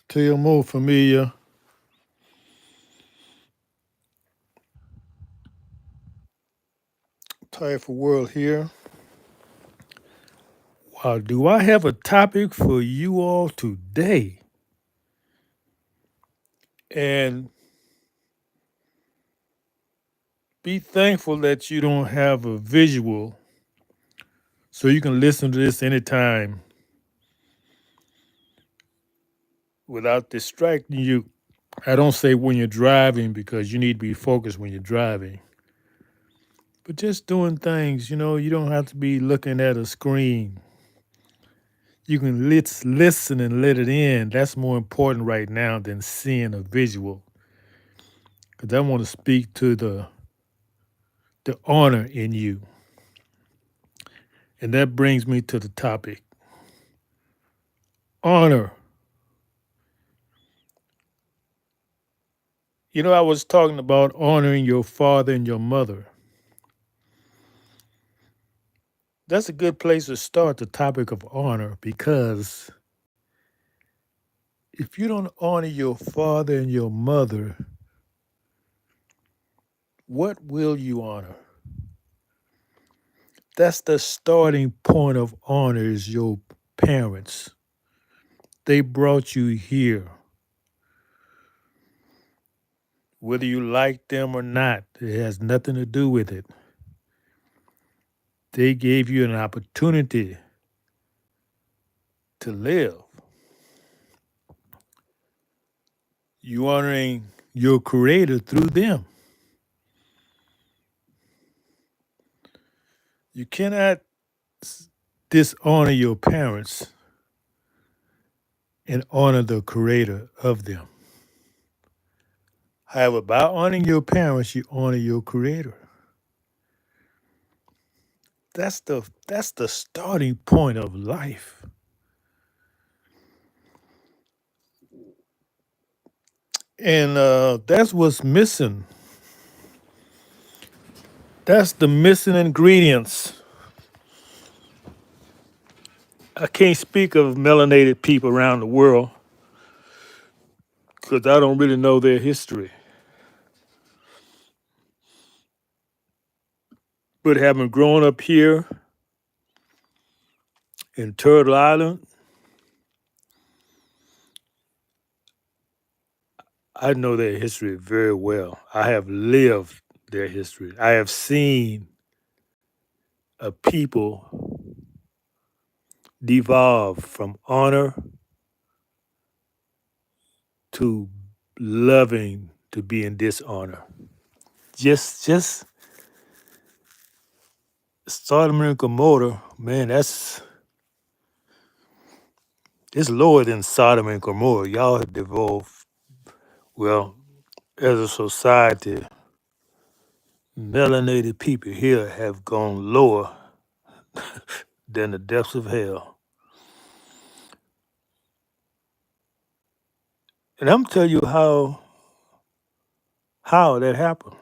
Tell more familiar. Type of world here. Wow, do I have a topic for you all today? And be thankful that you don't have a visual so you can listen to this anytime without distracting you. I don't say when you're driving because you need to be focused when you're driving. But just doing things, you don't have to be looking at a screen. You can listen and let it in. That's more important right now than seeing a visual. Because I want to speak to the honor in you. And that brings me to the topic. Honor. I was talking about honoring your father and your mother. That's a good place to start the topic of honor because if you don't honor your father and your mother, what will you honor? That's the starting point of honor is your parents. They brought you here. Whether you like them or not, it has nothing to do with it. They gave you an opportunity to live. You honoring your creator through them. You cannot dishonor your parents and honor the creator of them. However, by honoring your parents, you honor your creator. That's the starting point of life. And that's what's missing. That's the missing ingredients. I can't speak of melanated people around the world because I don't really know their history. But having grown up here in Turtle Island, I know their history very well. I have lived their history. I have seen a people devolve from honor to loving to be in dishonor. Just Sodom and Gomorrah, man, it's lower than Sodom and Gomorrah. Y'all have devolved. Well, as a society, melanated people here have gone lower than the depths of hell. And I'm telling you how that happened.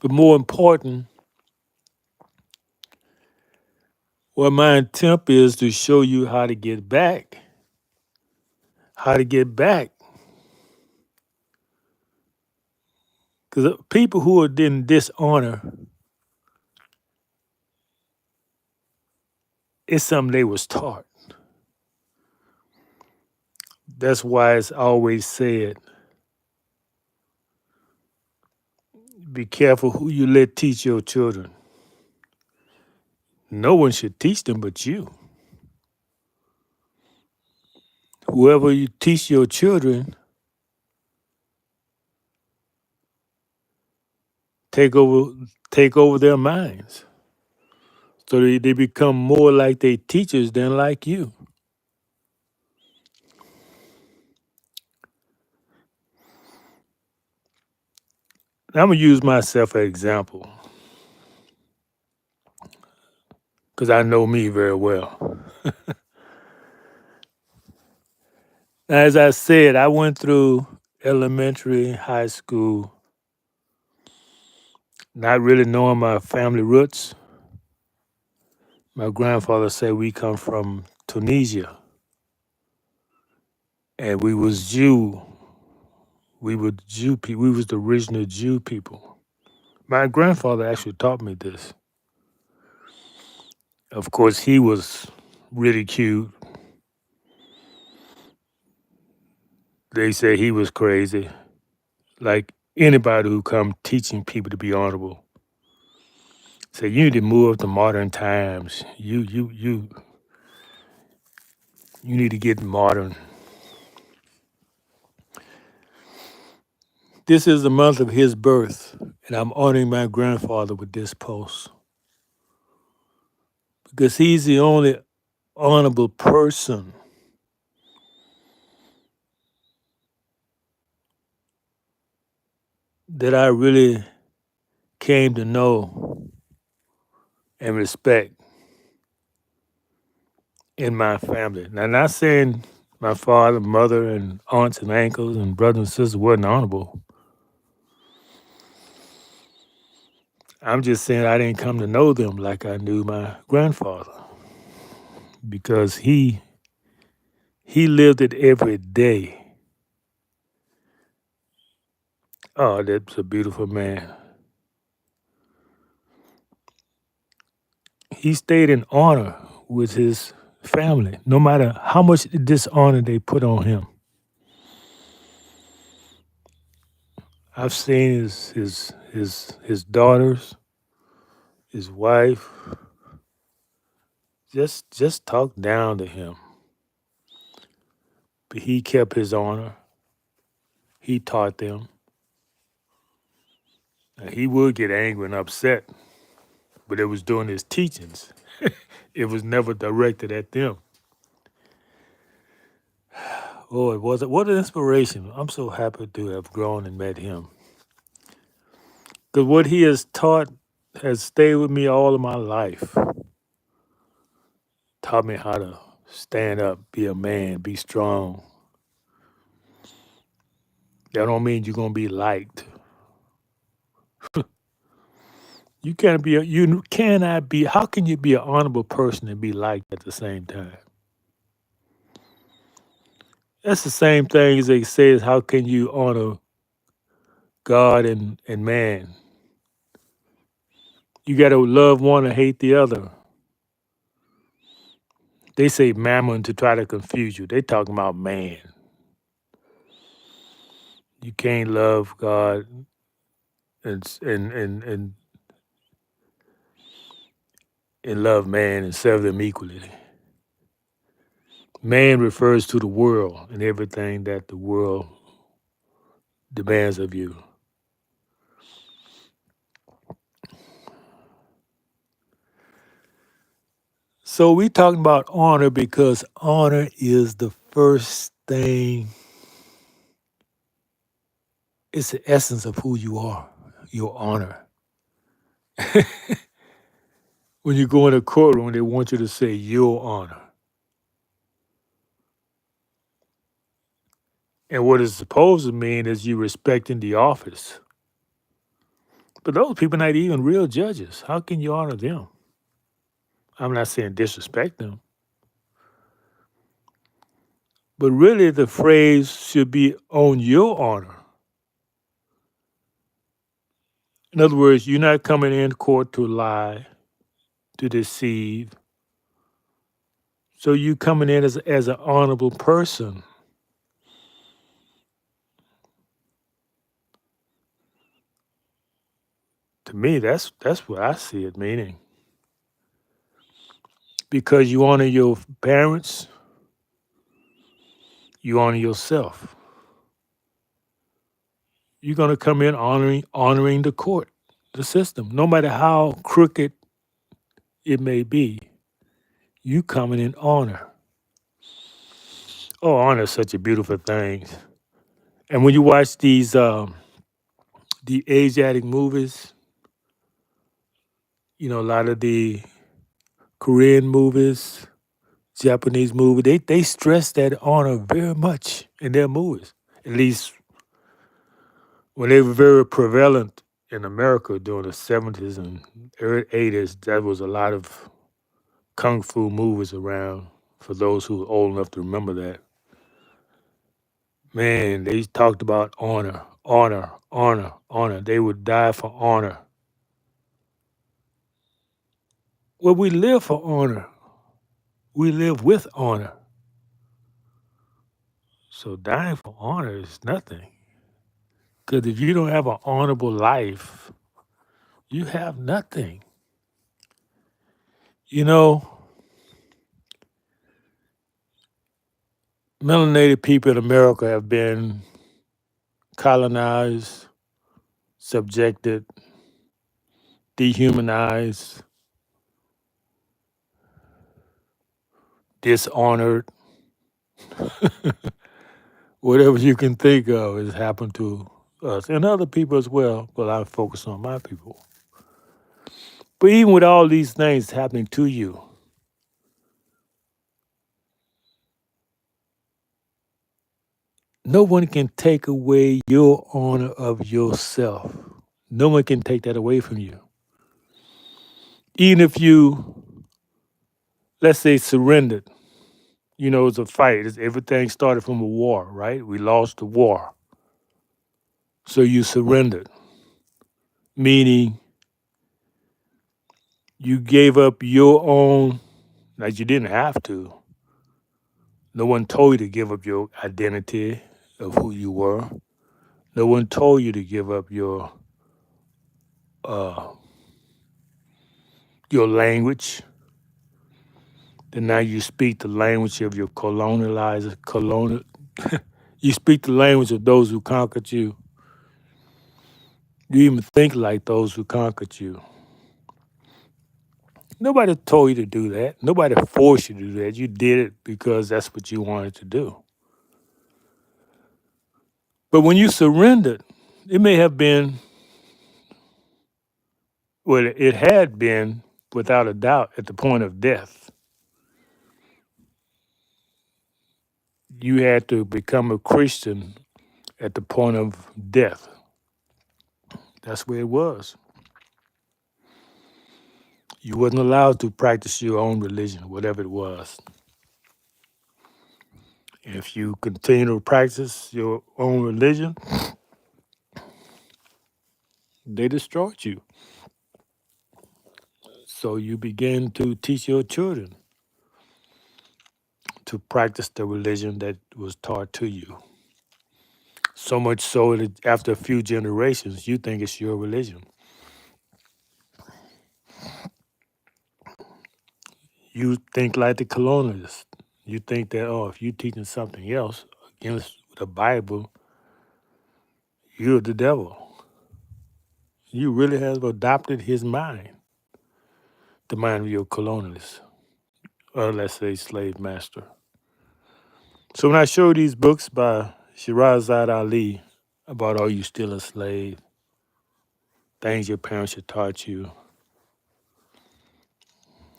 But more important, what my attempt is to show you how to get back. How to get back. Because people who are in dishonor, it's something they was taught. That's why it's always said, be careful who you let teach your children. No one should teach them but you. Whoever you teach your children, take over their minds. So they become more like their teachers than like you. I'm gonna use myself as an example. Because I know me very well. As I said, I went through elementary, high school, not really knowing my family roots. My grandfather said we come from Tunisia. and we was Jew. We were Jew people. We was the original Jew people. My grandfather actually taught me this. Of course, he was ridiculed. They say he was crazy. Like anybody who come teaching people to be honorable. Say you need to move up to modern times. You need to get modern. This is the month of his birth, and I'm honoring my grandfather with this post because he's the only honorable person that I really came to know and respect in my family. Now, not saying my father, mother, and aunts and uncles and brothers and sisters wasn't honorable. I'm just saying I didn't come to know them like I knew my grandfather because he lived it every day. Oh, that's a beautiful man. He stayed in honor with his family, no matter how much dishonor they put on him. I've seen his daughters, his wife, just talk down to him. But he kept his honor. He taught them. And he would get angry and upset, but it was during his teachings. It was never directed at them. Oh, it was what an inspiration. I'm so happy to have grown and met him. Because what he has taught has stayed with me all of my life. Taught me how to stand up, be a man, be strong. That don't mean you're gonna be liked. You cannot be. How can you be an honorable person and be liked at the same time? That's the same thing as they say is how can you honor God and man? You got to love one and hate the other. They say mammon to try to confuse you. They talking about man. You can't love God and and love man and serve them equally. Man refers to the world and everything that the world demands of you. So we talking about honor because honor is the first thing. It's the essence of who you are. Your honor. When you go in a courtroom, they want you to say your honor. And what it's supposed to mean is you respecting the office. But those people not even real judges. How can you honor them? I'm not saying disrespect them. But really, the phrase should be on your honor. In other words, you're not coming in court to lie, to deceive. So you coming in as an honorable person. To me, that's what I see it meaning. Because you honor your parents, you honor yourself. You're gonna come in honoring the court, the system, no matter how crooked it may be. You coming in honor. Oh, honor is such a beautiful thing. And when you watch the Asiatic movies, a lot of the Korean movies, Japanese movies, they stress that honor very much in their movies. At least when they were very prevalent in America during the 70s and early 80s, there was a lot of kung fu movies around for those who are old enough to remember that. Man, they talked about honor, honor, honor, honor. They would die for honor. Well, we live for honor. We live with honor. So dying for honor is nothing. Because if you don't have an honorable life, you have nothing. You know, melanated people in America have been colonized, subjected, dehumanized, dishonored. Whatever you can think of has happened to us and other people as well, but I focus on my people. But even with all these things happening to you, no one can take away your honor of yourself. No one can take that away from you. Even if you, let's say, surrendered, you know, it's a fight. Everything started from a war, right? We lost the war. So you surrendered, meaning you gave up your own, like you didn't have to. No one told you to give up your identity of who you were. No one told you to give up uh, your language. Then now you speak the language of your colonializer. You speak the language of those who conquered you. You even think like those who conquered you. Nobody told you to do that. Nobody forced you to do that. You did it because that's what you wanted to do. But when you surrendered, it may have been, well, it had been without a doubt at the point of death. You had to become a Christian at the point of death. That's where it was. You wasn't allowed to practice your own religion, whatever it was. If you continue to practice your own religion, they destroyed you. So you began to teach your children to practice the religion that was taught to you. So much so that after a few generations, you think it's your religion. You think like the colonialists. You think that, oh, if you're teaching something else against the Bible, you're the devil. You really have adopted his mind, the mind of your colonialist, or let's say slave master. So when I show these books by Shirazad Ali about are you still a slave, things your parents had taught you,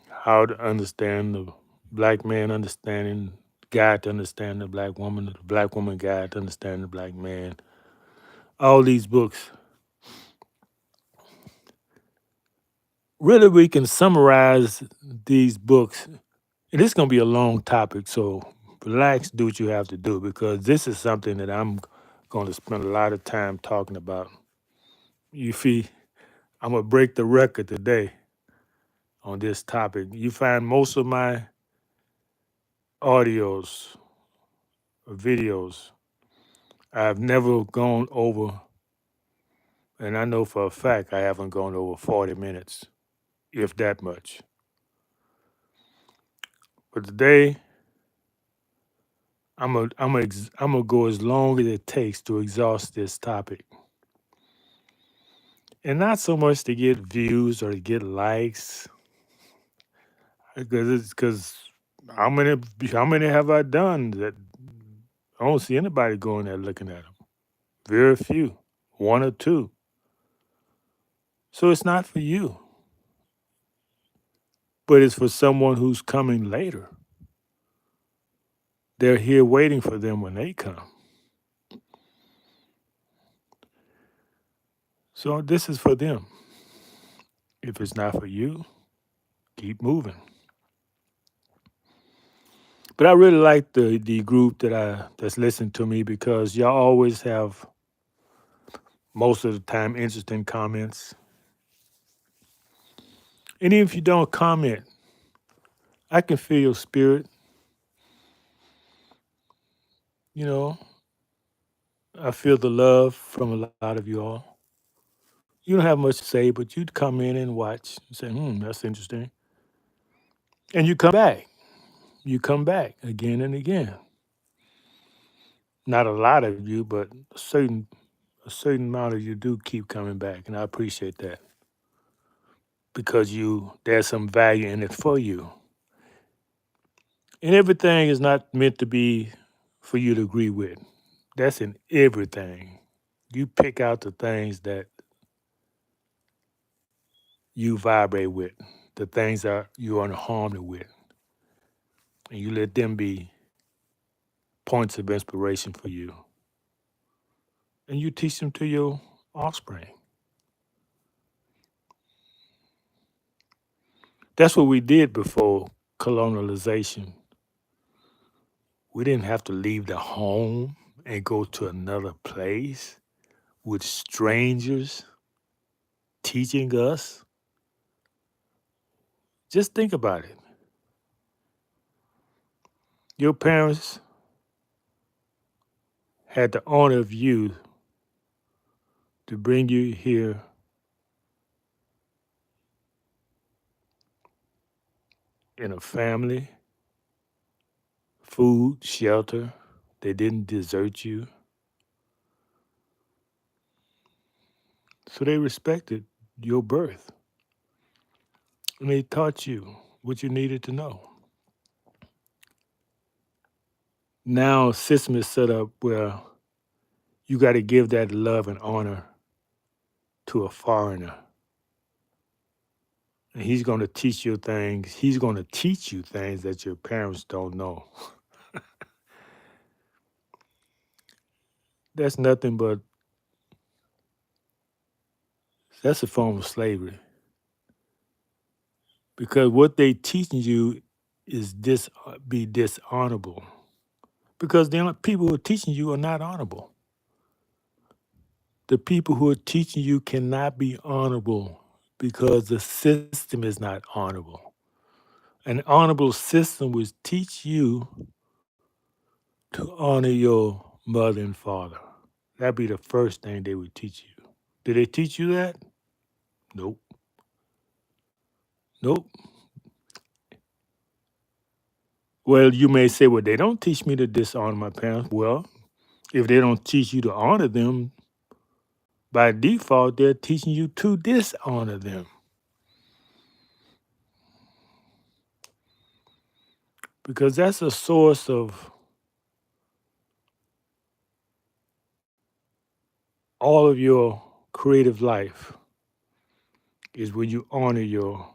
how to understand the black man understanding, guide to understand the black woman guide to understand the black man, all these books. Really, we can summarize these books, and this is going to be a long topic, so relax, do what you have to do, because this is something that I'm going to spend a lot of time talking about. You see, I'm going to break the record today on this topic. You find most of my audios or videos, I've never gone over, and I know for a fact I haven't gone over 40 minutes, if that much. But today, I'm gonna go as long as it takes to exhaust this topic, and not so much to get views or to get likes, because how many have I done that I don't see anybody going there looking at them. Very few, one or two. So it's not for you, but it's for someone who's coming later. They're here waiting for them when they come. So this is for them. If it's not for you, keep moving. But I really like the group that's listening to me because y'all always have most of the time interesting comments. And even if you don't comment, I can feel your spirit. You know, I feel the love from a lot of you all. You don't have much to say, but you'd come in and watch and say, that's interesting. And you come back. You come back again and again. Not a lot of you, but a certain amount of you do keep coming back. And I appreciate that because there's some value in it for you. And everything is not meant to be for you to agree with. That's in everything. You pick out the things that you vibrate with, the things that you're unharmed with, and you let them be points of inspiration for you. And you teach them to your offspring. That's what we did before colonialization. We didn't have to leave the home and go to another place with strangers teaching us. Just think about it. Your parents had the honor of you to bring you here in a family, food, shelter. They didn't desert you. So they respected your birth. And they taught you what you needed to know. Now, system is set up where you got to give that love and honor to a foreigner. And he's going to teach you things. He's going to teach you things that your parents don't know. That's nothing but that's a form of slavery because what they teaching you is be dishonorable because the people who are teaching you are not honorable. The people who are teaching you cannot be honorable because the system is not honorable. An honorable system would teach you to honor your mother and father. That'd be the first thing they would teach you. Did they teach you that? Nope. Nope. Well, you may say, well, they don't teach me to dishonor my parents. Well, if they don't teach you to honor them, by default, they're teaching you to dishonor them because that's a source of all of your creative life is when you honor your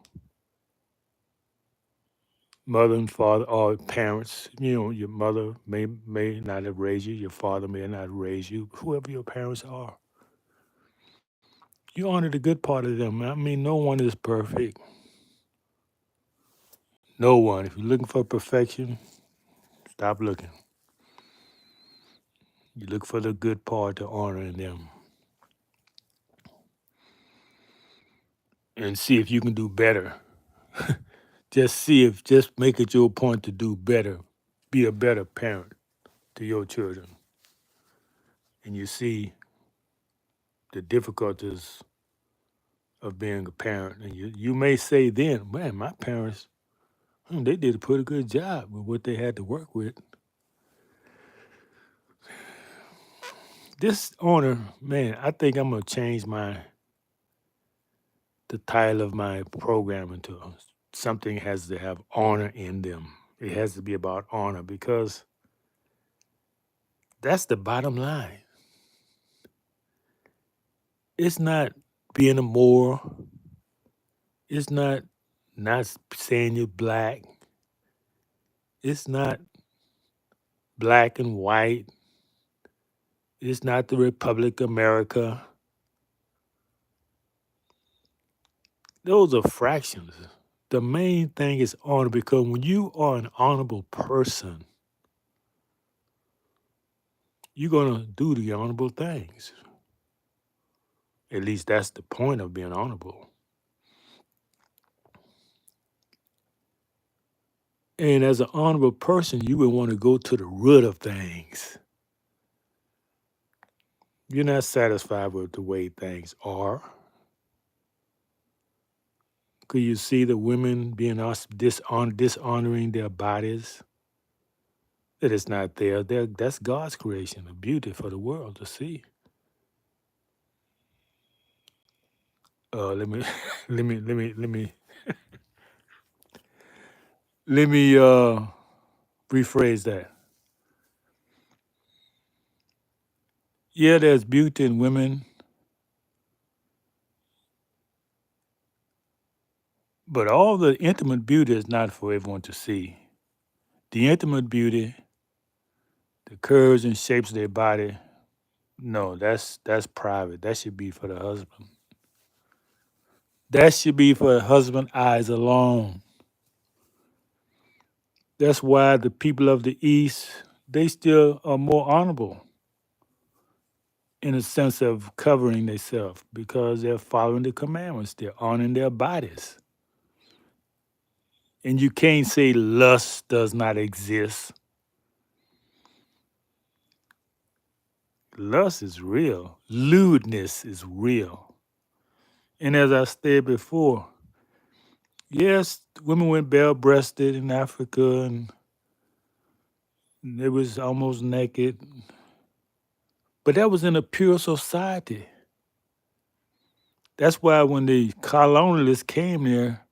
mother and father or parents. You know, your mother may not have raised you, your father may not have raised you, whoever your parents are. You honor the good part of them. I mean, no one is perfect. No one. If you're looking for perfection, stop looking. You look for the good part to honor in them and see if you can do better. Just make it your point to do better. Be a better parent to your children. And you see the difficulties of being a parent. And you may say then, man, my parents, they did a pretty good job with what they had to work with. This honor, man, I think I'm gonna change the title of my program into something has to have honor in them. It has to be about honor because that's the bottom line. It's not being a Moor. It's not saying you're black. It's not black and white. It's not the Republic of America. Those are fractions. The main thing is honor because when you are an honorable person, you're gonna do the honorable things. At least that's the point of being honorable. And as an honorable person, you would want to go to the root of things. You're not satisfied with the way things are. Could you see the women being dishonoring their bodies? That is not there. That's God's creation, a beauty for the world to see. Let me, let me rephrase that. Yeah, there's beauty in women, but all the intimate beauty is not for everyone to see. The intimate beauty, the curves and shapes of their body, no, that's private. That should be for the husband. That should be for the husband eyes alone. That's why the people of the East, they still are more honorable in a sense of covering themselves because they're following the commandments. They're honoring their bodies. And you can't say lust does not exist. Lust is real. Lewdness is real. And as I said before, yes, women went bare breasted in Africa and they was almost naked. But that was in a pure society. That's why when the colonialists came there,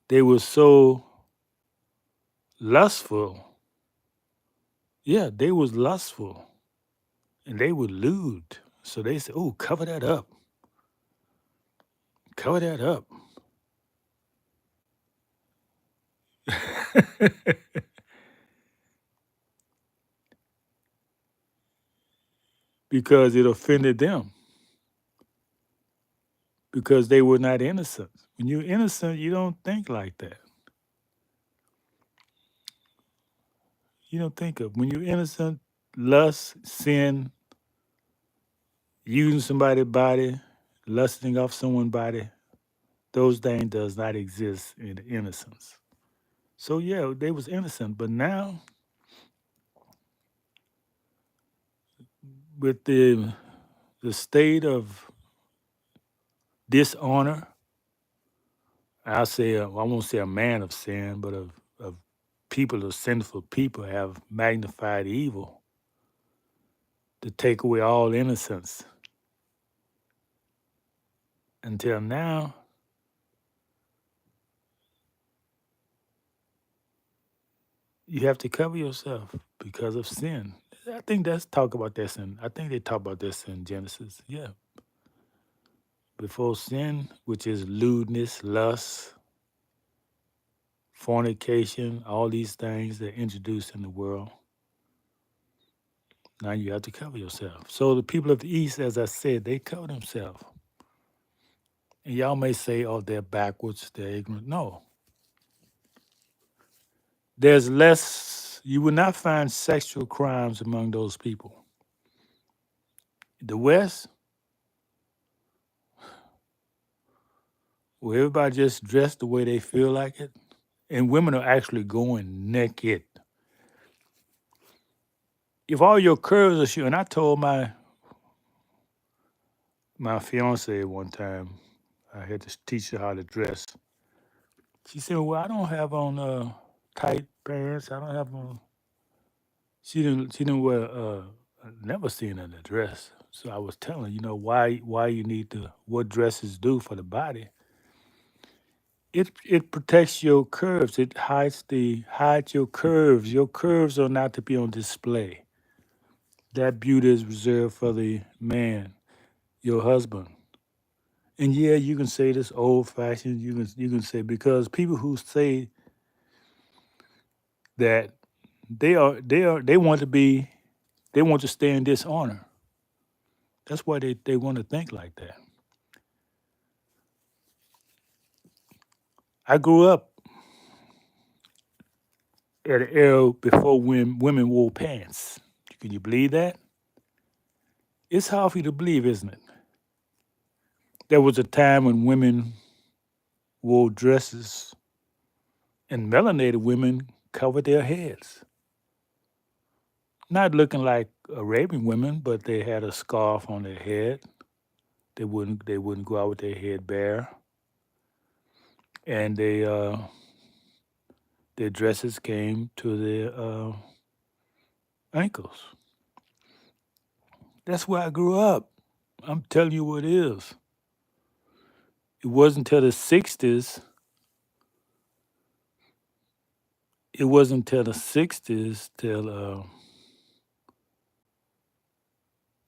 they were so lustful. Yeah, they was lustful and they were lewd. So they said, oh, cover that up. Cover that up. Because it offended them. Because they were not innocent. When you're innocent, you don't think like that. You don't think of when you're innocent, lust, sin, using somebody's body, lusting off someone's body, those things does not exist in innocence. So yeah, they was innocent, but now with the state of dishonor, I won't say a man of sin, but of people of sinful people have magnified evil to take away all innocence. Until now, you have to cover yourself because of sin. I think that's talk about this in I think they talk about this in Genesis. Yeah. Before sin, which is lewdness, lust, fornication, all these things that are introduced in the world. Now you have to cover yourself. So the people of the East, as I said, they cover themselves. And y'all may say, oh, they're backwards, they're ignorant. No. There's less, you will not find sexual crimes among those people. The West, where everybody just dressed the way they feel like it, and women are actually going naked. If all your curves are showing, and I told my fiance one time, I had to teach her how to dress. She said, "Well, I don't have on tight pants. I don't have on." She didn't wear. I never seen her in a dress. So I was telling her, why you need to what dresses do for the body. It protects your curves. It hides your curves. Your curves are not to be on display. That beauty is reserved for the man, your husband. And yeah, you can say this old fashioned. You can say because people who say that they want to be they want to stay in dishonor. That's why they want to think like that. I grew up at an era before when women wore pants. Can you believe that? It's hard for you to believe, isn't it? There was a time when women wore dresses and melanated women covered their heads. Not looking like Arabian women, but they had a scarf on their head. They wouldn't go out with their head bare, and their dresses came to their ankles. That's where I grew up. I'm telling you what it is. It wasn't until the '60s. It wasn't until the '60s till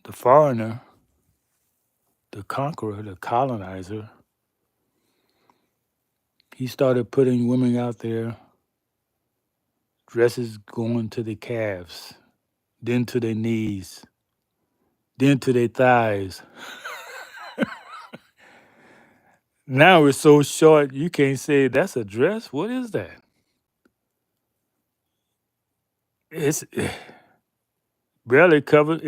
the foreigner, the conqueror, the colonizer, he started putting women out there, dresses going to their calves, then to their knees, then to their thighs. Now it's so short you can't say that's a dress. What is that? It's barely covers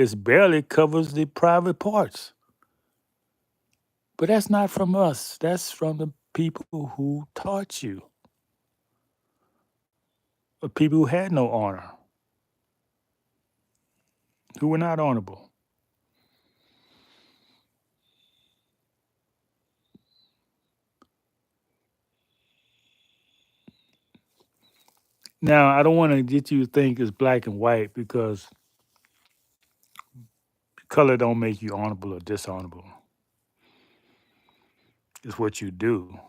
the private parts. But that's not from us. That's from the people who taught you, the people who had no honor, who were not honorable. Now, I don't want to get you to think it's black and white because color don't make you honorable or dishonorable. It's what you do.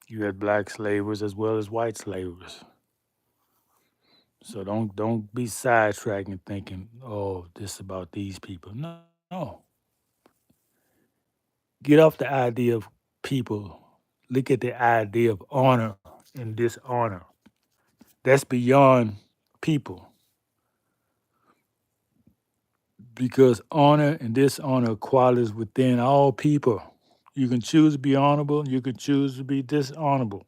You had black slavers as well as white slavers. So don't be sidetracked and thinking, oh, this is about these people. No. Get off the idea of people. Look at the idea of honor and dishonor. That's beyond people because honor and dishonor are qualities within all people. You can choose to be honorable, you can choose to be dishonorable.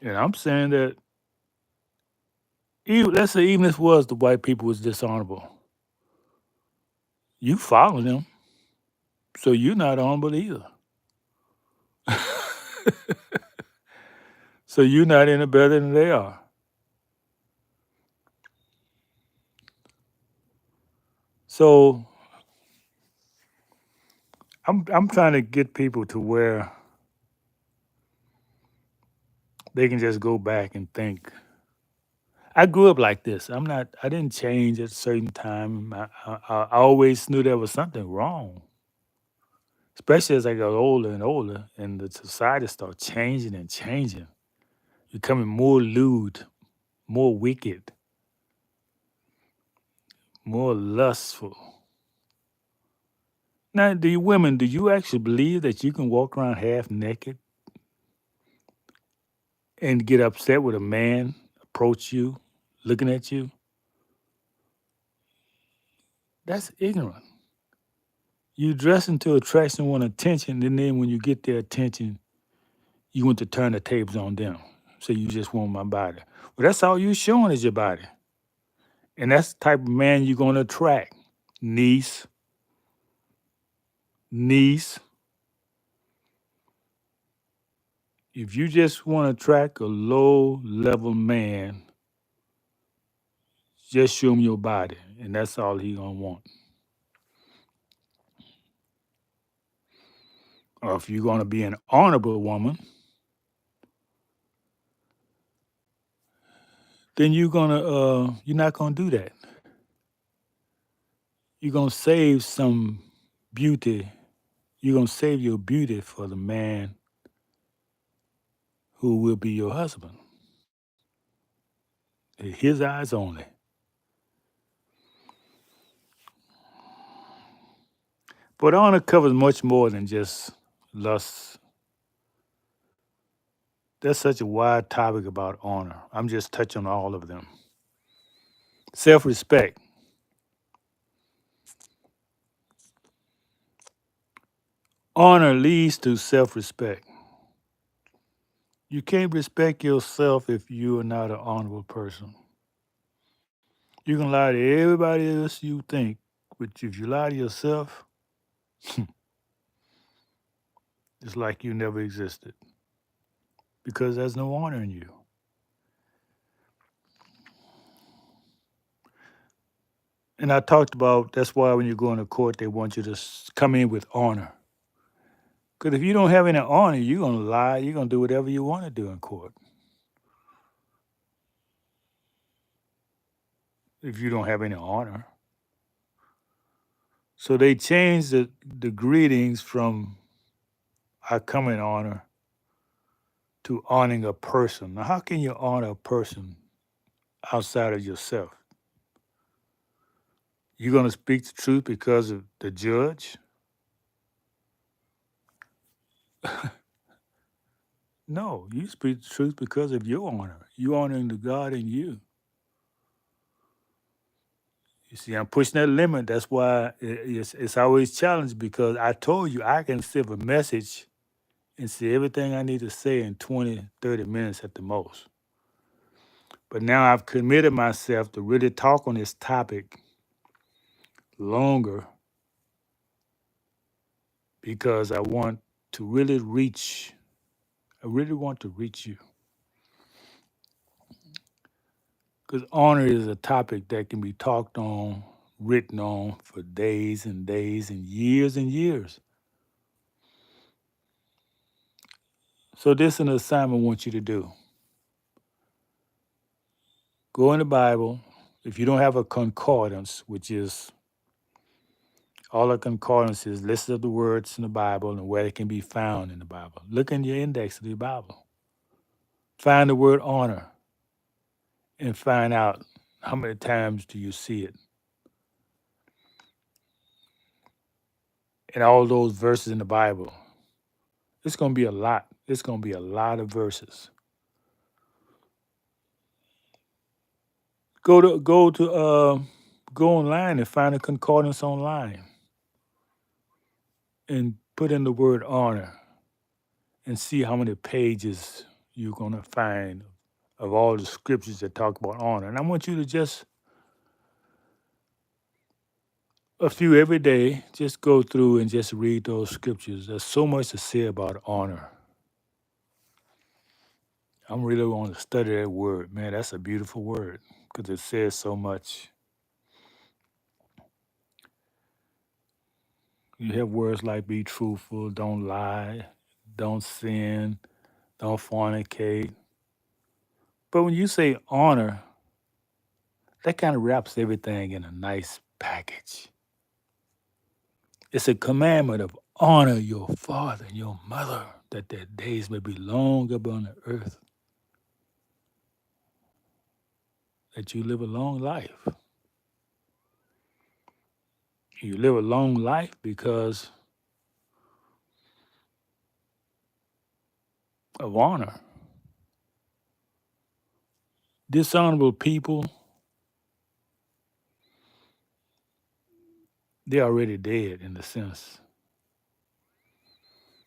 And I'm saying that even, let's say even if it was the white people was dishonorable, you follow them, so you're not honorable either. So you're not any better than they are. So I'm trying to get people to where they can just go back and think. I grew up like this. I didn't change at a certain time. I always knew there was something wrong, especially as I got older and older, and the society started changing and changing, becoming more lewd, more wicked, more lustful. Now, do you women, do you actually believe that you can walk around half naked and get upset with a man approach you, looking at you? That's ignorant. You dressing to attraction, want attention, and then when you get their attention, you want to turn the tables on them. So you just want my body. Well, that's all you showing is your body. And that's the type of man you're gonna attract. Niece, niece. If you just want to attract a low level man, just show him your body. And that's all he gonna want. Or if you're gonna be an honorable woman, then you're not gonna do that. You're gonna save some beauty. You're gonna save your beauty for the man who will be your husband. His eyes only. But honor covers much more than just lust. There's such a wide topic about honor. I'm just touching on all of them. Self respect. Honor leads to self respect. You can't respect yourself if you are not an honorable person. You can lie to everybody else you think, but if you lie to yourself, it's like you never existed because there's no honor in you. And I talked about that's why when you go into court, they want you to come in with honor. Because if you don't have any honor, you're going to lie. You're going to do whatever you want to do in court if you don't have any honor. So they changed the greetings from I come in honor to honoring a person. Now, how can you honor a person outside of yourself? You're going to speak the truth because of the judge? No, you speak the truth because of your honor. You honoring the God in you. You see, I'm pushing that limit. That's why it's always challenged because I told you I can send a message and say everything I need to say in 20, 30 minutes at the most. But now I've committed myself to really talk on this topic longer because I want to really reach, I really want to reach you. Because honor is a topic that can be talked on, written on for days and days and years and years. So this is an assignment I want you to do. Go in the Bible. If you don't have a concordance, which is all a concordance is list of the words in the Bible and where it can be found in the Bible. Look in your index of the Bible. Find the word honor and find out how many times do you see it. And all those verses in the Bible. It's gonna be a lot. It's gonna be a lot of verses. Go online and find a concordance online and put in the word honor and see how many pages you're going to find of all the scriptures that talk about honor. And I want you to just a few every day, just go through and just read those scriptures. There's so much to say about honor. I'm really want to study that word. Man, that's a beautiful word because it says so much. You have words like be truthful, don't lie, don't sin, don't fornicate. But when you say honor, that kind of wraps everything in a nice package. It's a commandment of honor your father and your mother, that their days may be long upon the earth, that you live a long life. You live a long life because of honor. Dishonorable people, they're already dead in a sense.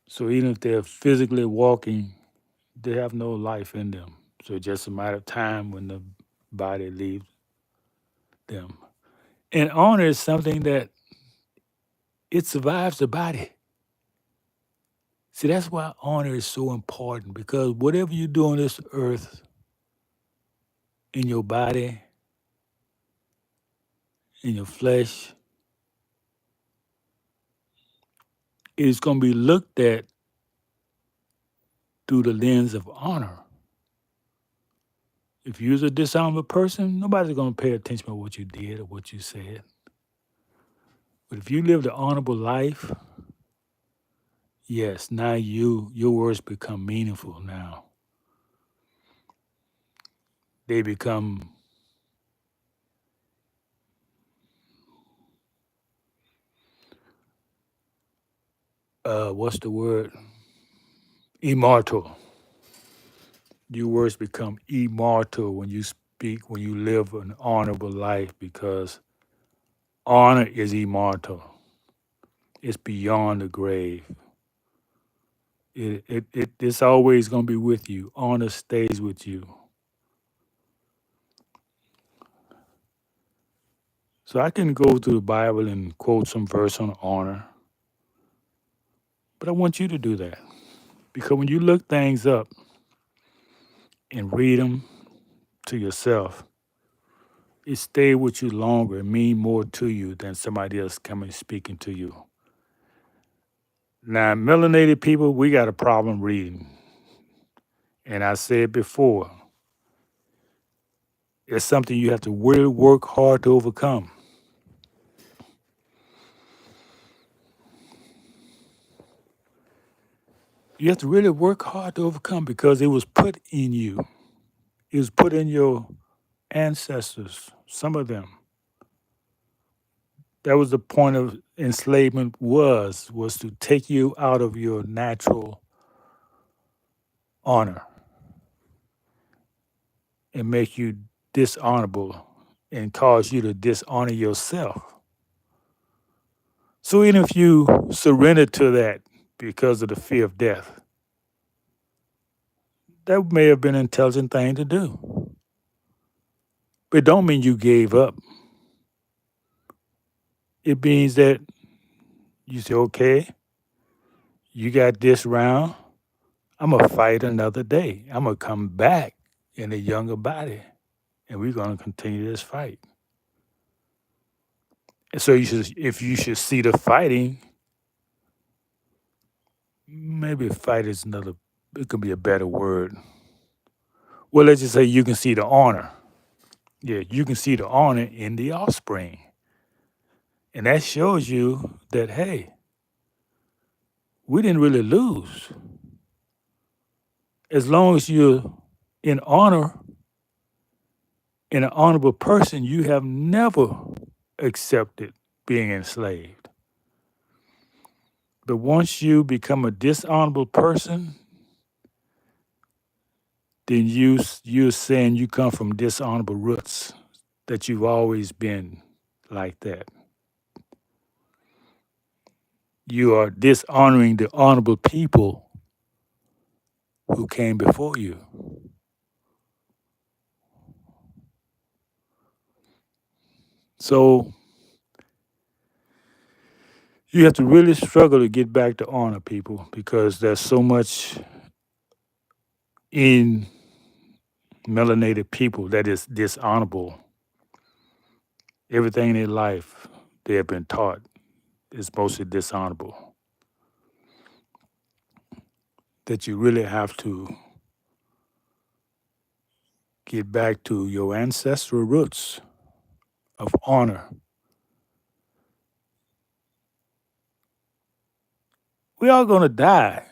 So even if they're physically walking, they have no life in them. So it's just a matter of time when the body leaves them. And honor is something that it survives the body. See, that's why honor is so important because whatever you do on this earth, in your body, in your flesh, is going to be looked at through the lens of honor. If you're a dishonorable person, nobody's going to pay attention to what you did or what you said. But if you lived an honorable life, yes, now your words become meaningful now. They become what's the word? Immortal. Your words become immortal when you speak, when you live an honorable life because honor is immortal. It's beyond the grave. It's always going to be with you. Honor stays with you. So I can go to the Bible and quote some verse on honor, but I want you to do that because when you look things up and read them to yourself, it stay with you longer and mean more to you than somebody else coming speaking to you. Now, melanated people, we got a problem reading. And I said before, it's something you have to really work hard to overcome. You have to really work hard to overcome because it was put in you. It was put in your ancestors, some of them. That was the point of enslavement was to take you out of your natural honor and make you dishonorable and cause you to dishonor yourself. So even if you surrender to that because of the fear of death, that may have been an intelligent thing to do. But it don't mean you gave up. It means that you say, okay, you got this round. I'm gonna fight another day. I'm gonna come back in a younger body, and we're gonna continue this fight. And so if you should see the fighting, maybe fight is another. It could be a better word. Well, let's just say you can see the honor. Yeah, you can see the honor in the offspring, and that shows you that hey, we didn't really lose. As long as you're in honor, in an honorable person, you have never accepted being enslaved. But once you become a dishonorable person, then you're saying you come from dishonorable roots, that you've always been like that. You are dishonoring the honorable people who came before you. So you have to really struggle to get back to honor people because there's so much in melanated people that is dishonorable. Everything in their life they have been taught is mostly dishonorable. That you really have to get back to your ancestral roots of honor. We all gonna die.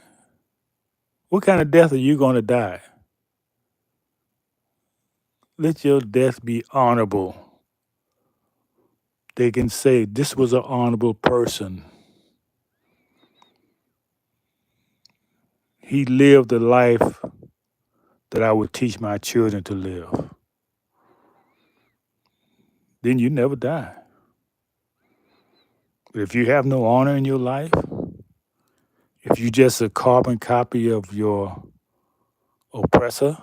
What kind of death are you gonna die? Let your death be honorable. They can say this was an honorable person. He lived the life that I would teach my children to live. Then you never die. But if you have no honor in your life, if you just a carbon copy of your oppressor,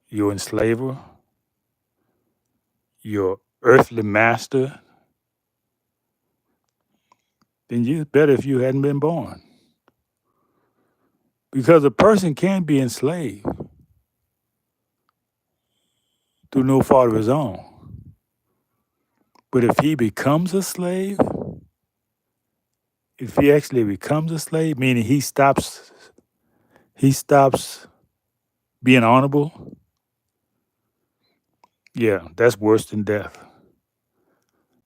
your enslaver, your earthly master, then you better if you hadn't been born. Because a person can be enslaved through no fault of his own. But if he becomes a slave, if he actually becomes a slave, meaning he stops being honorable, yeah, that's worse than death.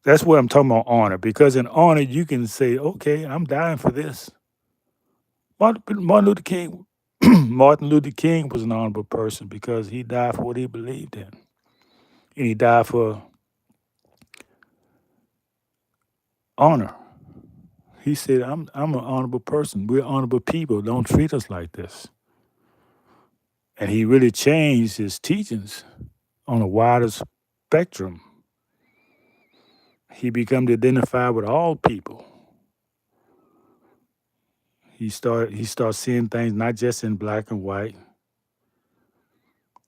That's what I'm talking about honor. Because in honor, you can say, okay, I'm dying for this. Martin Luther King, Martin Luther King was an honorable person because he died for what he believed in. And he died for honor. He said, I'm an honorable person. We're honorable people. Don't treat us like this. And he really changed his teachings on a wider spectrum. He became to identify with all people. He started seeing things not just in black and white.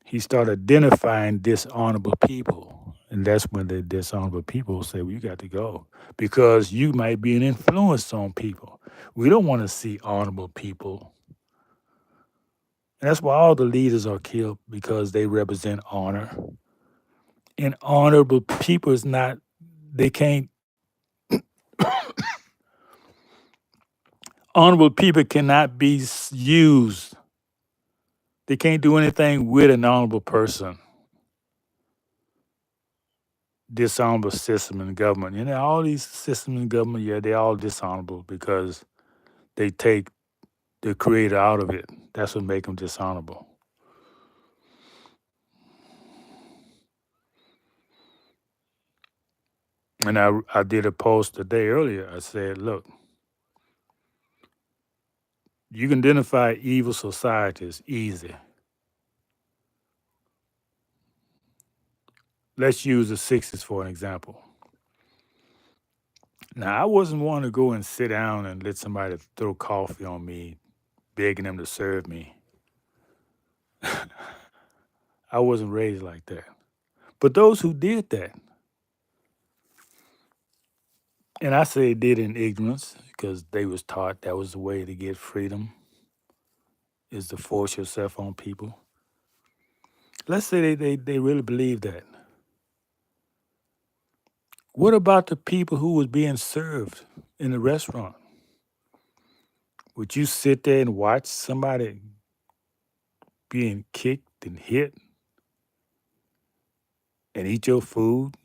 He started identifying dishonorable people. And that's when the dishonorable people say, well, you got to go because you might be an influence on people. We don't want to see honorable people. And that's why all the leaders are killed because they represent honor. And honorable people is not, they can't, honorable people cannot be used. They can't do anything with an honorable person. Dishonorable system in government. You know, all these systems in government, yeah, they're all dishonorable because they take the creator out of it. That's what make them dishonorable. And I did a post today earlier. I said, look, you can identify evil societies easy. Let's use the 60s for an example. Now, I wasn't one to go and sit down and let somebody throw coffee on me, begging them to serve me. I wasn't raised like that. But those who did that, and I say did in ignorance because they was taught that was the way to get freedom is to force yourself on people. Let's say they really believe that. What about the people who was being served in the restaurant? Would you sit there and watch somebody being kicked and hit and eat your food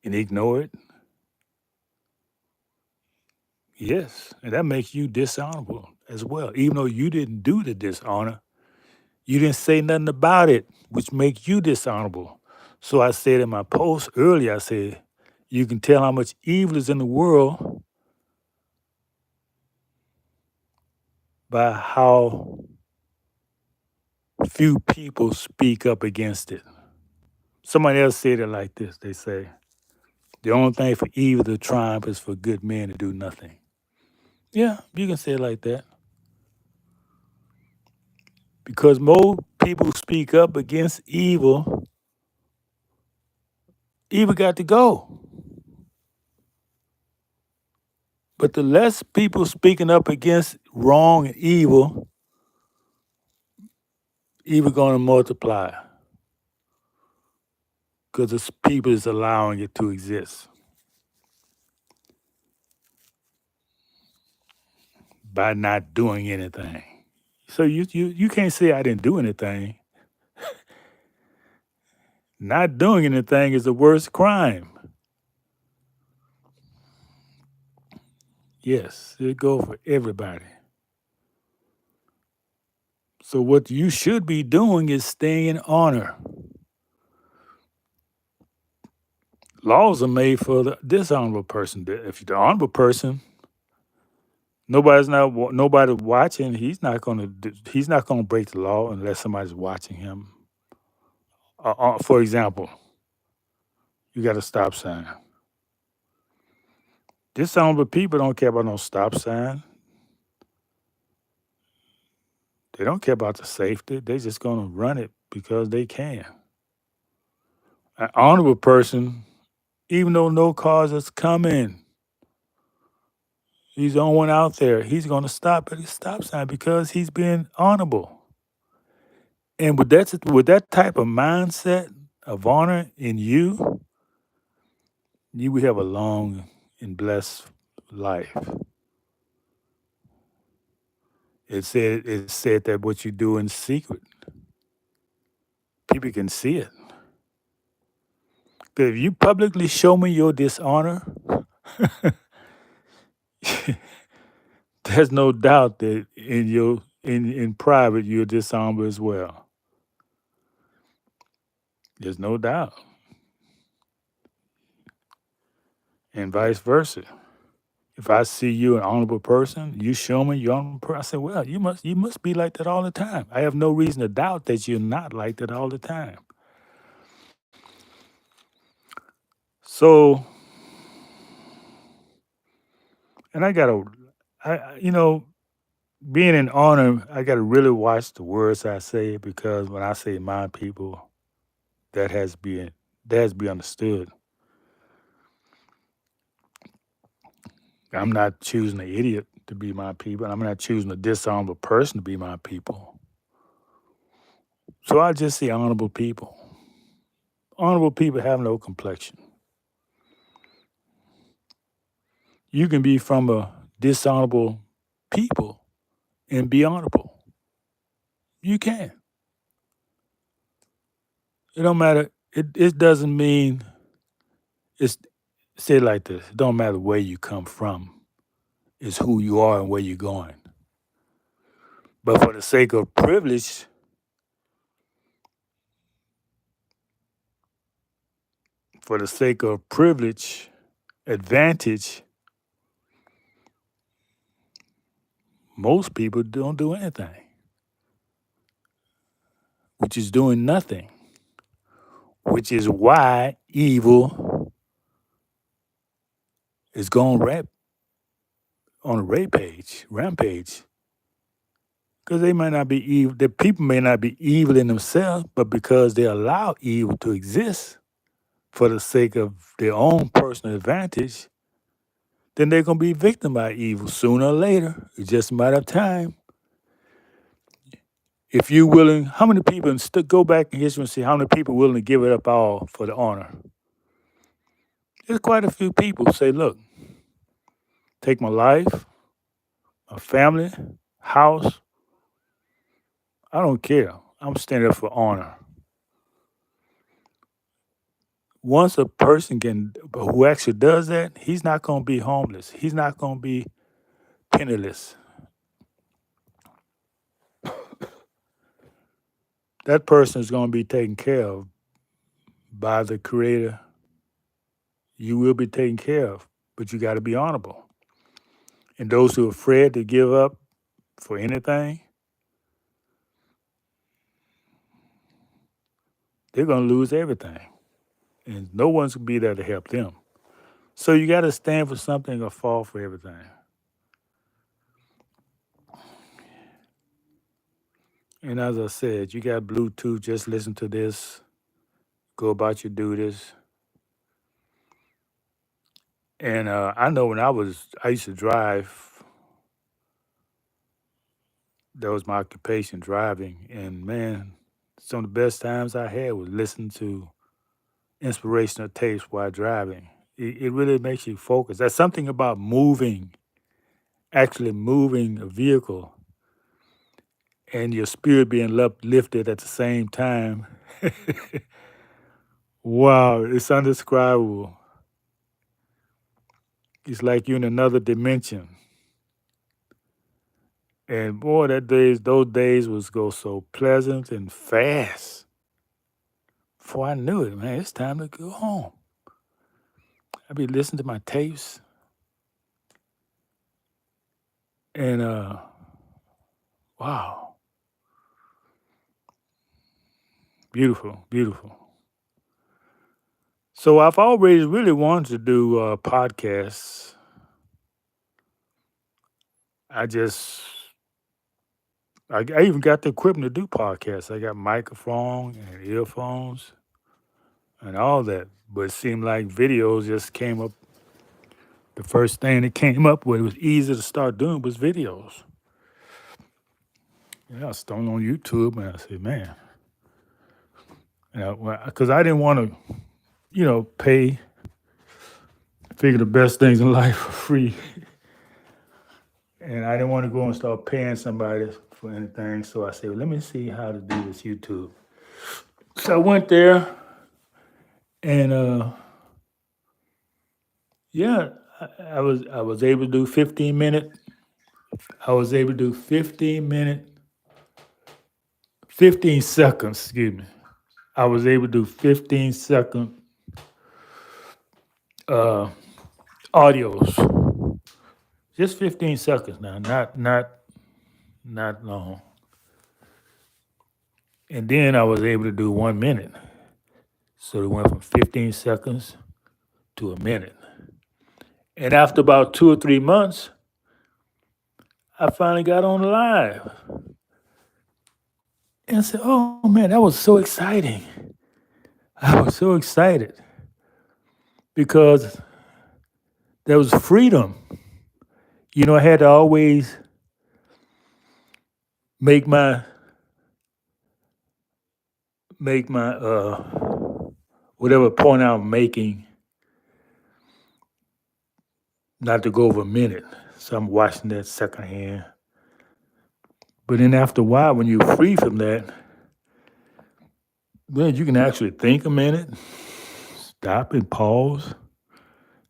and ignore it? Yes, and that makes you dishonorable as well. Even though you didn't do the dishonor, you didn't say nothing about it, which makes you dishonorable. So I said in my post earlier, I said, you can tell how much evil is in the world by how few people speak up against it. Somebody else said it like this. They say, the only thing for evil to triumph is for good men to do nothing. Yeah, you can say it like that. Because more people speak up against evil, evil got to go. But the less people speaking up against wrong and evil going to multiply because the people is allowing it to exist by not doing anything. So you can't say I didn't do anything. Not doing anything is the worst crime. Yes, it go for everybody. So what you should be doing is staying in honor. Laws are made for the dishonorable person. If you're the honorable person, nobody watching. He's not gonna break the law unless somebody's watching him. For example, you got a stop sign. Dishonorable people don't care about no stop sign. They don't care about the safety. They just gonna run it because they can. An honorable person, even though no cars is coming, he's the only one out there. He's gonna stop at his stop sign because he's being honorable. And with that type of mindset of honor in you, you will have a long and blessed life. It said that what you do in secret, people can see it. But if you publicly show me your dishonor, there's no doubt that in private you're dishonorable as well. There's no doubt, and vice versa. If I see you an honorable person, you show me you're honorable person. I say, well, you must be like that all the time. I have no reason to doubt that you're not like that all the time. So, and you know, being in honor, I got to really watch the words I say because when I say my people, that has been that has to be understood. I'm not choosing an idiot to be my people. I'm not choosing a dishonorable person to be my people. So I just say honorable people. Honorable people have no complexion. You can be from a dishonorable people and be honorable. You can. It don't matter. It doesn't mean it's say it like this. It don't matter where you come from. It's who you are and where you're going. But for the sake of privilege, for the sake of privilege, advantage, most people don't do anything, which is doing nothing, which is why evil is going on a rampage. Because they might not be evil, the people may not be evil in themselves, but because they allow evil to exist for the sake of their own personal advantage, then they're going to be victim by evil sooner or later. It's just a matter of time. If you're willing, how many people, and go back in history and see how many people are willing to give it up all for the honor? There's quite a few people say, look, take my life, my family, house. I don't care. I'm standing up for honor. Once a person who actually does that, he's not going to be homeless. He's not going to be penniless. That person is going to be taken care of by the Creator. You will be taken care of, but you got to be honorable. And those who are afraid to give up for anything, they're going to lose everything. And no one's going to be there to help them. So you got to stand for something or fall for everything. And as I said, you got Bluetooth, just listen to this, go about your duties. And I know when I used to drive, that was my occupation, driving. And man, some of the best times I had was listening to inspirational tapes while driving. It really makes you focus. There's something about actually moving a vehicle and your spirit being lifted at the same time. Wow, it's undescribable. It's like you're in another dimension. And boy, those days was go so pleasant and fast. Before I knew it, man, it's time to go home. I'd be listening to my tapes and wow, beautiful, beautiful. So I've always really wanted to do podcasts. I just I even got the equipment to do podcasts. I got microphone and earphones and all that. But it seemed like videos just came up. The first thing that came up with it was easy to start doing was videos. Yeah, I started on YouTube and I said, man, because I didn't want to, pay, figure the best things in life for free. And I didn't want to go and start paying somebody for anything. So I said, well, let me see how to do this YouTube. So I went there and yeah, I was able to do 15-minute. I was able to do 15 seconds, excuse me. I was able to do 15-second uh, audios. Just 15 seconds now, not long. And then I was able to do 1 minute. So it went from 15 seconds to a minute. And after about 2 or 3 months, I finally got on live. And I said, oh man, that was so exciting. I was so excited because there was freedom. I had to always make my whatever point I'm making not to go over a minute. So I'm watching that secondhand. But then after a while, when you're free from that, then you can actually think a minute, stop and pause,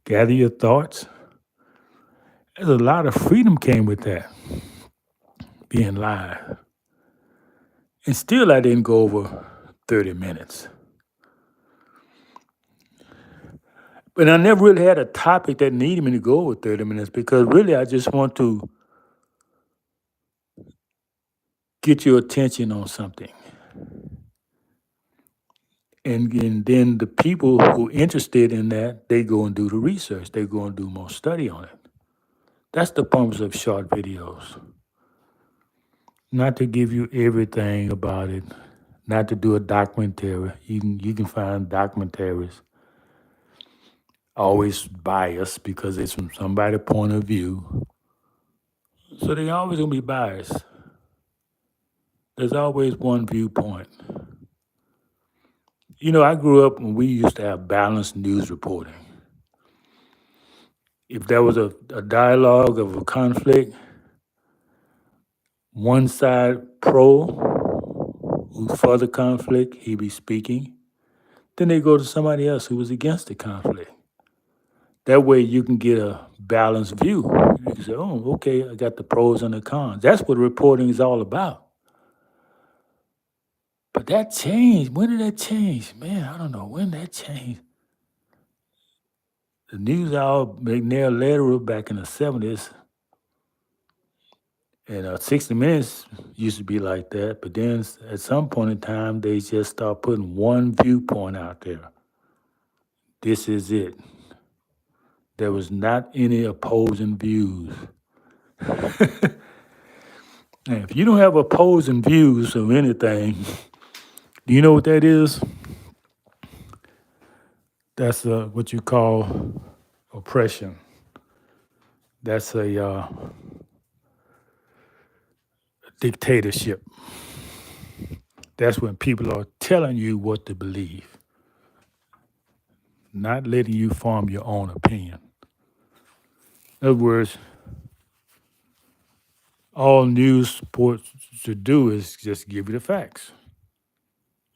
gather your thoughts. There's a lot of freedom came with that, being live. And still I didn't go over 30 minutes. But I never really had a topic that needed me to go over 30 minutes because really I just want to get your attention on something. And then the people who are interested in that, they go and do the research. They go and do more study on it. That's the purpose of short videos. Not to give you everything about it, not to do a documentary. You can find documentaries always biased because it's from somebody's point of view. So they always gonna be biased. There's always one viewpoint. I grew up when we used to have balanced news reporting. If there was a dialogue of a conflict, one side pro who's for the conflict, he be speaking. Then they go to somebody else who was against the conflict. That way you can get a balanced view. You can say, oh, okay, I got the pros and the cons. That's what reporting is all about. But that changed. When did that change? Man, I don't know when that changed. The news hour McNair Lederer back in the 70s and 60 Minutes used to be like that. But then at some point in time, they just start putting one viewpoint out there. This is it. There was not any opposing views. And if you don't have opposing views of anything, do you know what that is? That's what you call oppression. That's a dictatorship. That's when people are telling you what to believe, not letting you form your own opinion. In other words, all news reports should do is just give you the facts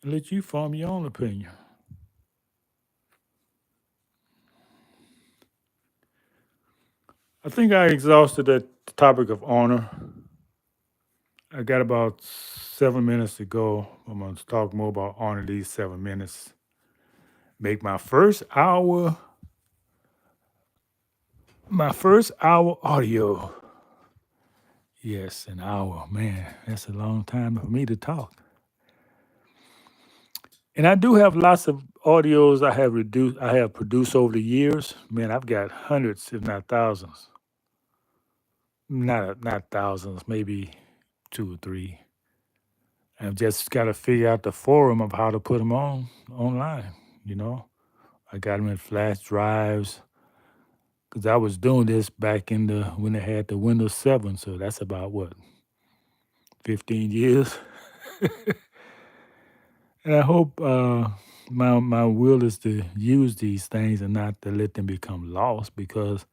and let you form your own opinion. I think I exhausted that topic of honor. I got about 7 minutes to go. I'm going to talk more about honor these 7 minutes. Make my first hour audio. Yes, an hour. Man, that's a long time for me to talk. And I do have lots of audios I have produced over the years. Man, I've got hundreds, if not thousands. Not thousands, maybe two or three. I've just got to figure out the forum of how to put them online. You know, I got them in flash drives because I was doing this back in when they had the Windows 7. So that's about what, 15 years. And I hope my will is to use these things and not to let them become lost because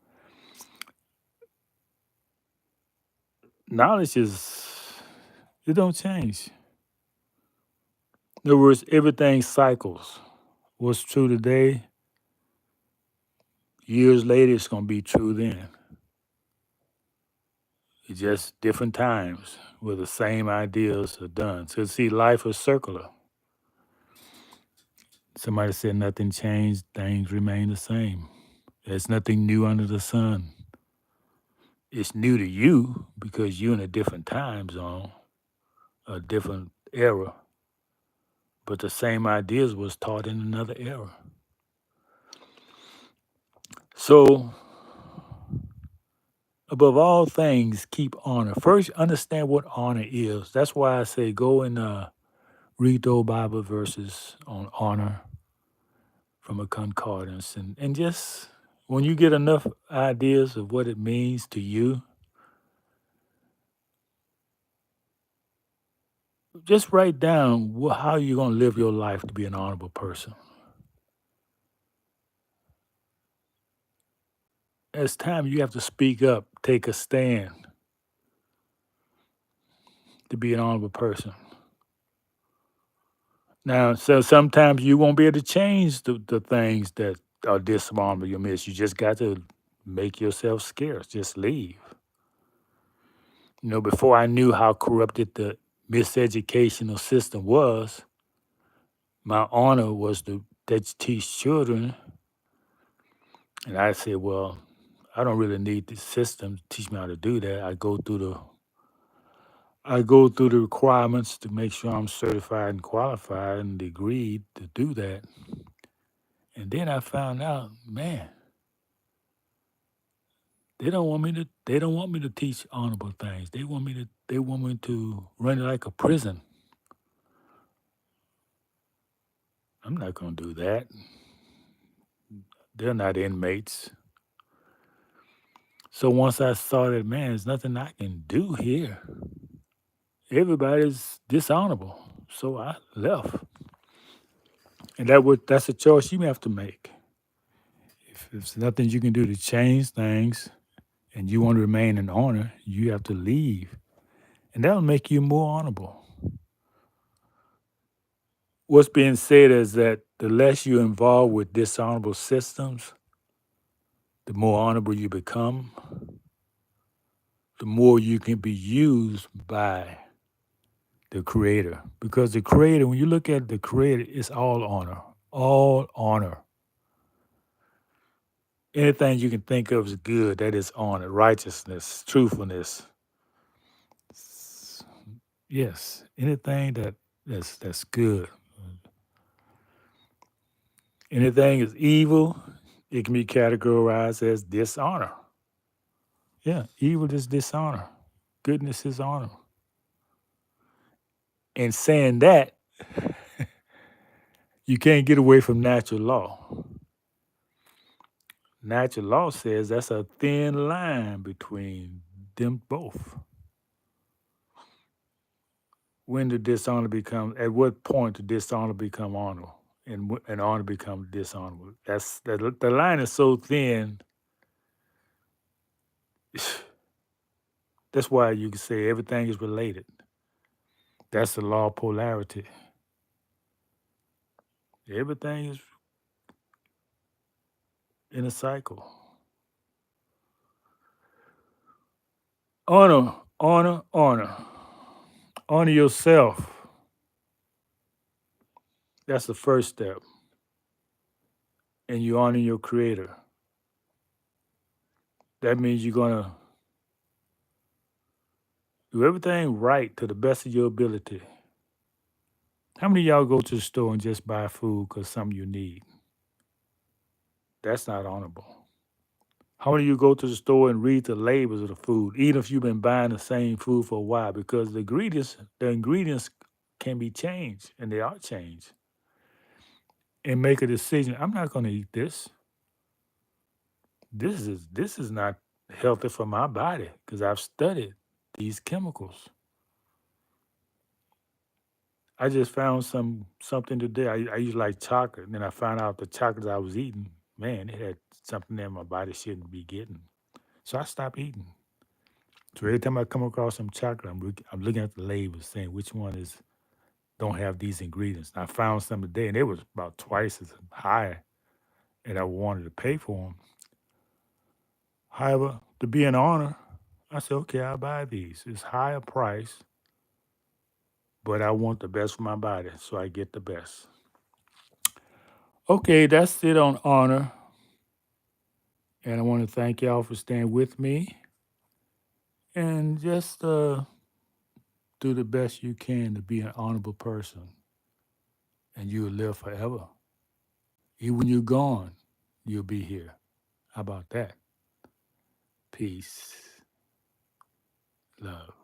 knowledge it don't change. In other words, everything cycles. What's true today, years later, it's going to be true then. It's just different times where the same ideas are done. So, see, life is circular. Somebody said nothing changed, things remain the same. There's nothing new under the sun. It's new to you because you're in a different time zone, a different era, but the same ideas was taught in another era. So Above all things, keep honor. First, understand what honor is. That's why I say go and read those Bible verses on honor from a concordance. And just when you get enough ideas of what it means to you, just write down how you're going to live your life to be an honorable person. As time you have to speak up, take a stand to be an honorable person. Now, so sometimes you won't be able to change the things that are dishonorable you miss. You just got to make yourself scarce. Just leave. You know, before I knew how corrupted the miseducational system was, my honor was to teach children. And I said, well, I don't really need the system to teach me how to do that. I go through the requirements to make sure I'm certified and qualified and agreed to do that. And then I found out, man, they don't want me to teach honorable things. They want me to run it like a prison. I'm not gonna do that. They're not inmates. So once I saw that, man, there's nothing I can do here. Everybody's dishonorable. So I left. And that's a choice you have to make. If there's nothing you can do to change things and you want to remain in honor, you have to leave. And that'll make you more honorable. What's being said is that the less you're involved with dishonorable systems, the more honorable you become, the more you can be used by the Creator. Because the Creator, when you look at the Creator, it's all honor. All honor. Anything you can think of is good, that is honor, righteousness, truthfulness. Yes, anything that's good. Anything is evil, it can be categorized as dishonor. Yeah, evil is dishonor. Goodness is honor. And saying that, you can't get away from natural law. Natural law says that's a thin line between them both. When the dishonor become, at what point the dishonor become honor, and honor become dishonorable? The line is so thin. That's why you can say everything is related. That's the law of polarity. Everything is in a cycle. Honor, honor, honor. Honor yourself. That's the first step. And you honor your creator. That means you're going to do everything right to the best of your ability. How many of y'all go to the store and just buy food because something you need? That's not honorable. How many of you go to the store and read the labels of the food, even if you've been buying the same food for a while? Because the ingredients can be changed, and they are changed. And make a decision. I'm not going to eat this. This is not healthy for my body because I've studied these chemicals. I just found something today. I used to like chocolate, and then I found out the chocolate I was eating, man, it had something that my body shouldn't be getting. So I stopped eating. So every time I come across some chocolate, I'm looking at the labels saying which one is don't have these ingredients. And I found some today, and it was about twice as high, and I wanted to pay for them. However, to be an honor, I said, okay, I'll buy these. It's higher price, but I want the best for my body, so I get the best. Okay, that's it on honor. And I want to thank y'all for staying with me. And just do the best you can to be an honorable person. And you'll live forever. Even when you're gone, you'll be here. How about that? Peace. Love.